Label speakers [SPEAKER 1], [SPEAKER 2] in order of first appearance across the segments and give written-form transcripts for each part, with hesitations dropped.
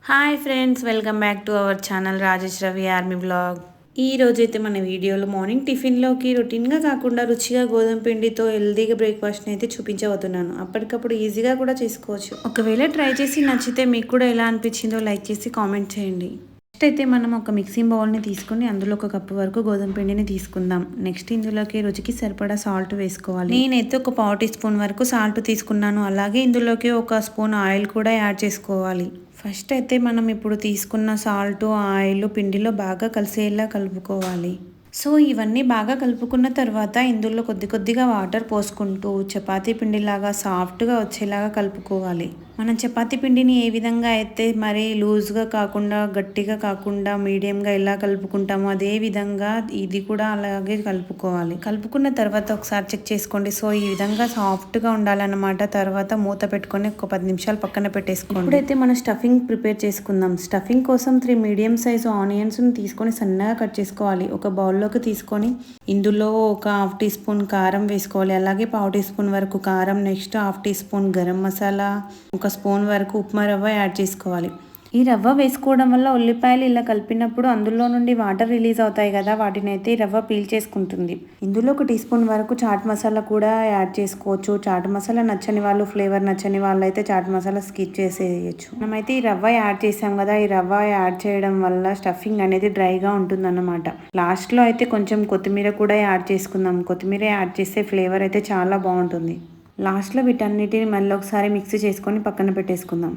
[SPEAKER 1] Hi friends, welcome back to our channel Rajesh Ravi army blog. ఈ రోజైతే మన వీడియోలో మార్నింగ్ టిఫిన్లోకి రొటీన్గా కాకుండా రుచిగా గోధుమ పిండితో హెల్దీగా బ్రేక్ఫాస్ట్ని అయితే చూపించబోతున్నాను. అప్పటికప్పుడు ఈజీగా కూడా చేసుకోవచ్చు. ఒకవేళ ట్రై చేసి నచ్చితే మీకు కూడా ఎలా అనిపించిందో లైక్ చేసి కామెంట్ చేయండి. నెక్స్ట్ అయితే మనం ఒక మిక్సింగ్ బౌల్ని తీసుకొని అందులో 1 కప్పు వరకు గోధుమ పిండిని తీసుకుందాం. నెక్స్ట్ ఇందులోకి రుచికి సరిపడా సాల్ట్ వేసుకోవాలి. నేనైతే 1 పావు టీ స్పూన్ వరకు సాల్ట్ తీసుకున్నాను. అలాగే ఇందులోకి 1 స్పూన్ ఆయిల్ కూడా యాడ్ చేసుకోవాలి. ఫస్ట్ అయితే మనం ఇప్పుడు తీసుకున్న సాల్ట్ ఆయిల్ పిండిలో బాగా కలిసేలా కలుపుకోవాలి. సో ఇవన్నీ బాగా కలుపుకున్న తర్వాత ఇందులో కొద్దిగా వాటర్ పోసుకుంటూ చపాతీ పిండిలాగా సాఫ్ట్గా వచ్చేలాగా కలుపుకోవాలి. మనం చపాతీ పిండిని ఏ విధంగా అయితే మరీ లూజ్గా కాకుండా గట్టిగా కాకుండా మీడియంగా ఎలా కలుపుకుంటామో అదే విధంగా ఇది కూడా అలాగే కలుపుకోవాలి. కలుపుకున్న తర్వాత ఒకసారి చెక్ చేసుకోండి. సో ఈ విధంగా సాఫ్ట్గా ఉండాలన్నమాట. తర్వాత మూత పెట్టుకొని ఒక 10 నిమిషాలు పక్కన పెట్టేసుకోండి. ఇప్పుడైతే మనం స్టఫింగ్ ప్రిపేర్ చేసుకుందాం. స్టఫింగ్ కోసం 3 మీడియం సైజు ఆనియన్స్ని తీసుకొని సన్నగా కట్ చేసుకోవాలి. ఒక బౌల్లోకి తీసుకొని ఇందులో 1/2 టీ స్పూన్ కారం వేసుకోవాలి. అలాగే పావు టీ స్పూన్ వరకు కారం, next 1/2 teaspoon garam masala, 1 spoon వరకు ఉప్మా రవ్వ యాడ్ చేసుకోవాలి. ఈ రవ్వ వేసుకోవడం వల్ల ఉల్లిపాయలు ఇలా కలిపినప్పుడు అందులో నుండి వాటర్ రిలీజ్ అవుతాయి కదా, వాటిని అయితే ఈ రవ్వ పీల్ చేసుకుంటుంది. ఇందులో 1 టీ స్పూన్ వరకు చాట్ మసాలా కూడా యాడ్ చేసుకోవచ్చు. చాట్ మసాలా నచ్చని వాళ్ళు, ఫ్లేవర్ నచ్చని వాళ్ళు అయితే చాట్ మసాలా స్కిప్ చేసేయచ్చు. మనమైతే ఈ రవ్వ యాడ్ చేసాం కదా, ఈ రవ్వ యాడ్ చేయడం వల్ల స్టఫింగ్ అనేది డ్రైగా ఉంటుందన్నమాట. లాస్ట్లో అయితే కొంచెం కొత్తిమీర కూడా యాడ్ చేసుకుందాం. కొత్తిమీర యాడ్ చేస్తే ఫ్లేవర్ అయితే చాలా బాగుంటుంది. లాస్ట్లో వీటన్నిటిని మళ్ళీ ఒకసారి మిక్స్ చేసుకొని పక్కన పెట్టేసుకుందాం.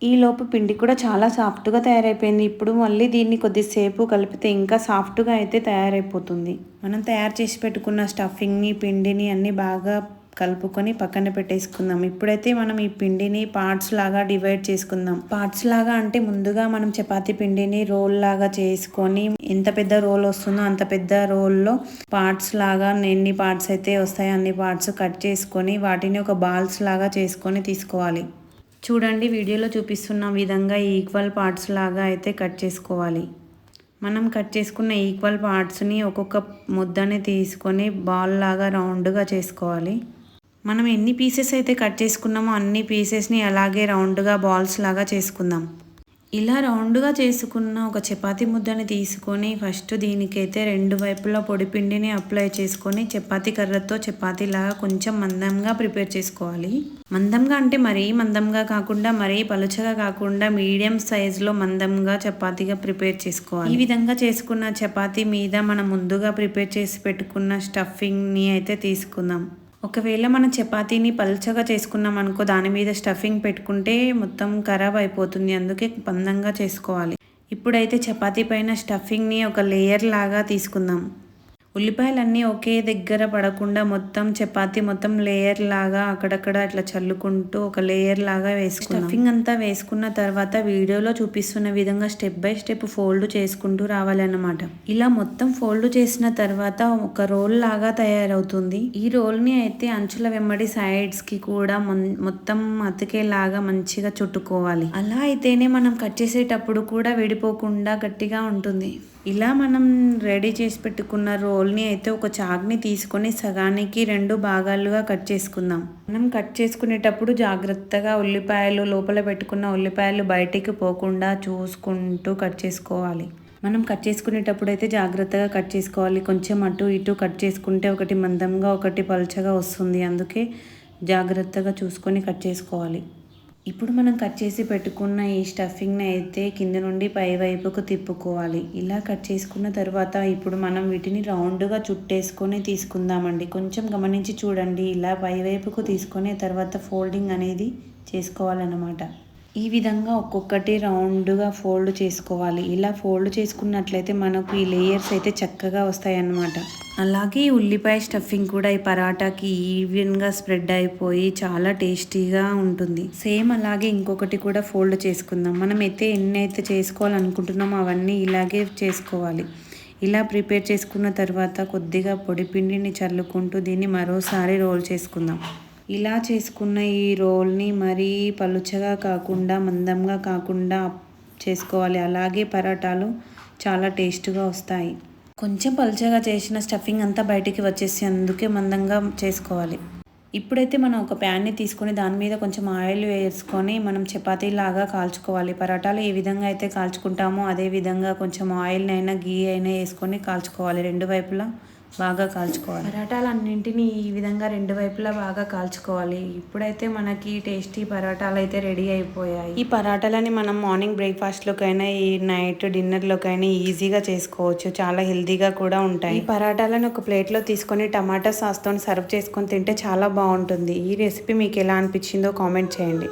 [SPEAKER 1] ఈలోపు పిండి కూడా చాలా సాఫ్ట్గా తయారైపోయింది. ఇప్పుడు మళ్ళీ దీన్ని కొద్దిసేపు కలిపితే ఇంకా సాఫ్ట్గా అయితే తయారైపోతుంది. మనం తయారు చేసి పెట్టుకున్న స్టఫింగ్ని, పిండిని అన్నీ బాగా కలుపుకొని పక్కన పెట్టేసుకుందాం. ఇప్పుడైతే మనం ఈ పిండిని పార్ట్స్ లాగా డివైడ్ చేసుకుందాం. పార్ట్స్ లాగా అంటే ముందుగా మనం చపాతీ పిండిని రోల్ లాగా చేసుకొని ఎంత పెద్ద రోల్ వస్తుందో అంత పెద్ద రోల్లో పార్ట్స్ లాగా ఎన్ని పార్ట్స్ అయితే వస్తాయో అన్ని పార్ట్స్ కట్ చేసుకొని వాటిని ఒక బాల్స్ లాగా చేసుకొని తీసుకోవాలి. చూడండి, వీడియోలో చూపిస్తున్న విధంగా ఈక్వల్ పార్ట్స్ లాగా అయితే కట్ చేసుకోవాలి. మనం కట్ చేసుకున్న ఈక్వల్ పార్ట్స్ని ఒక్కొక్క ముద్దని తీసుకొని బాల్ లాగా రౌండ్గా చేసుకోవాలి. మనం ఎన్ని పీసెస్ అయితే కట్ చేసుకున్నామో అన్ని పీసెస్ని అలాగే రౌండ్గా బాల్స్ లాగా చేసుకుందాం. ఇలా రౌండ్గా చేసుకున్న ఒక చపాతీ ముద్దని తీసుకొని ఫస్ట్ దీనికైతే 2 వైపులా పొడి పిండిని అప్లై చేసుకొని చపాతీ కర్రతో చపాతీలాగా కొంచెం మందంగా ప్రిపేర్ చేసుకోవాలి. మందంగా అంటే మరీ మందంగా కాకుండా మరీ పలుచగా కాకుండా మీడియం సైజులో మందంగా చపాతీగా ప్రిపేర్ చేసుకోవాలి. ఈ విధంగా చేసుకున్న చపాతీ మీద మనం ముందుగా ప్రిపేర్ చేసి పెట్టుకున్న స్టఫింగ్ని అయితే తీసుకుందాం. ఒకవేళ మనం చపాతీని పల్చగా చేసుకున్నాం అనుకో, దాని మీద స్టఫింగ్ పెట్టుకుంటే మొత్తం ఖరాబ్ అయిపోతుంది. అందుకే మందంగా చేసుకోవాలి. ఇప్పుడైతే చపాతీ పైన స్టఫింగ్ని ఒక లేయర్ లాగా తీసుకుందాం. ఉల్లిపాయలన్నీ ఒకే దగ్గర పడకుండా మొత్తం చపాతీ మొత్తం లేయర్ లాగా అక్కడక్కడ ఇట్లా చల్లుకుంటూ ఒక లేయర్ లాగా వేసుకుందాం. స్టఫింగ్ అంతా వేసుకున్న తర్వాత వీడియోలో చూపిస్తున్న విధంగా స్టెప్ బై స్టెప్ ఫోల్డ్ చేసుకుంటూ రావాలన్నమాట. ఇలా మొత్తం ఫోల్డ్ చేసిన తర్వాత ఒక రోల్ లాగా తయారవుతుంది. ఈ రోల్ని అయితే అంచుల వెంబడి సైడ్స్కి కూడా మొత్తం అతికేలాగా మంచిగా చుట్టుకోవాలి. అలా అయితేనే మనం కట్ చేసేటప్పుడు కూడా విడిపోకుండా గట్టిగా ఉంటుంది. ఇలా మనం రెడీ చేసి పెట్టుకున్న రోల్ని అయితే ఒక చాక్ని తీసుకొని సగానికి 2 భాగాలుగా కట్ చేసుకుందాం. మనం కట్ చేసుకునేటప్పుడు జాగ్రత్తగా ఉల్లిపాయలు లోపల పెట్టుకున్న ఉల్లిపాయలు బయటికి పోకుండా చూసుకుంటూ కట్ చేసుకోవాలి. మనం కట్ చేసుకునేటప్పుడు అయితే జాగ్రత్తగా కట్ చేసుకోవాలి. కొంచెం అటు ఇటు కట్ చేసుకుంటే ఒకటి మందంగా ఒకటి పలుచగా వస్తుంది. అందుకే జాగ్రత్తగా చూసుకొని కట్ చేసుకోవాలి. ఇప్పుడు మనం కట్ చేసి పెట్టుకున్న ఈ స్టఫింగ్ని అయితే కింద నుండి పై వైపుకు తిప్పుకోవాలి. ఇలా కట్ చేసుకున్న తర్వాత ఇప్పుడు మనం వీటిని రౌండ్గా చుట్టేసుకొని తీసుకుందామండి. కొంచెం గమనించి చూడండి. ఇలా పై వైపుకు తీసుకొని తర్వాత ఫోల్డింగ్ అనేది చేసుకోవాలన్నమాట. ఈ విధంగా ఒక్కొక్కటి రౌండ్గా ఫోల్డ్ చేసుకోవాలి. ఇలా ఫోల్డ్ చేసుకున్నట్లయితే మనకు ఈ లేయర్స్ అయితే చక్కగా వస్తాయి అన్నమాట. అలాగే ఉల్లిపాయ స్టఫింగ్ కూడా ఈ పరాటాకి ఈవెన్గా స్ప్రెడ్ అయిపోయి చాలా టేస్టీగా ఉంటుంది. సేమ్ అలాగే ఇంకొకటి కూడా ఫోల్డ్ చేసుకుందాం. మనం అయితే ఎన్నైతే చేసుకోవాలనుకుంటున్నామో అవన్నీ ఇలాగే చేసుకోవాలి. ఇలా ప్రిపేర్ చేసుకున్న తర్వాత కొద్దిగా పొడి పిండిని చల్లుకుంటూ దీన్ని మరోసారి రోల్ చేసుకుందాం. ఇలా చేసుకున్న ఈ రోల్ని మరీ పలుచగా కాకుండా మందంగా కాకుండా చేసుకోవాలి. అలాగే పరాటాలు చాలా టేస్ట్గా వస్తాయి. కొంచెం పలుచగా చేసిన స్టఫింగ్ అంతా బయటికి వచ్చేసి అందుకే మందంగా చేసుకోవాలి. ఇప్పుడైతే మనం ఒక ప్యాన్ని తీసుకొని దాని మీద కొంచెం ఆయిల్ వేసుకొని మనం చపాతీలాగా కాల్చుకోవాలి. పరోటాలు ఏ విధంగా అయితే కాల్చుకుంటామో అదే విధంగా కొంచెం ఆయిల్‌నైనా, ఘీ అయినా వేసుకొని కాల్చుకోవాలి. 2 వైపులా బాగా కాల్చుకోవాలి. పరాటాలన్నింటినీ ఈ విధంగా 2 వైపులా బాగా కాల్చుకోవాలి. ఇప్పుడైతే మనకి టేస్టీ పరాటాలు అయితే రెడీ అయిపోయాయి. ఈ పరాటాలని మనం మార్నింగ్ బ్రేక్‌ఫాస్ట్‌లోకైనా, ఈ నైట్ డిన్నర్‌లోకైనా ఈజీగా చేసుకోవచ్చు. చాలా హెల్తీగా కూడా ఉంటాయి. ఈ పరాటాలను ఒక ప్లేట్‌లో తీసుకొని టమాటా సాస్‌తోని సర్వ్ చేసుకొని తింటే చాలా బాగుంటుంది. ఈ రెసిపీ మీకు ఎలా అనిపించిందో కామెంట్ చేయండి.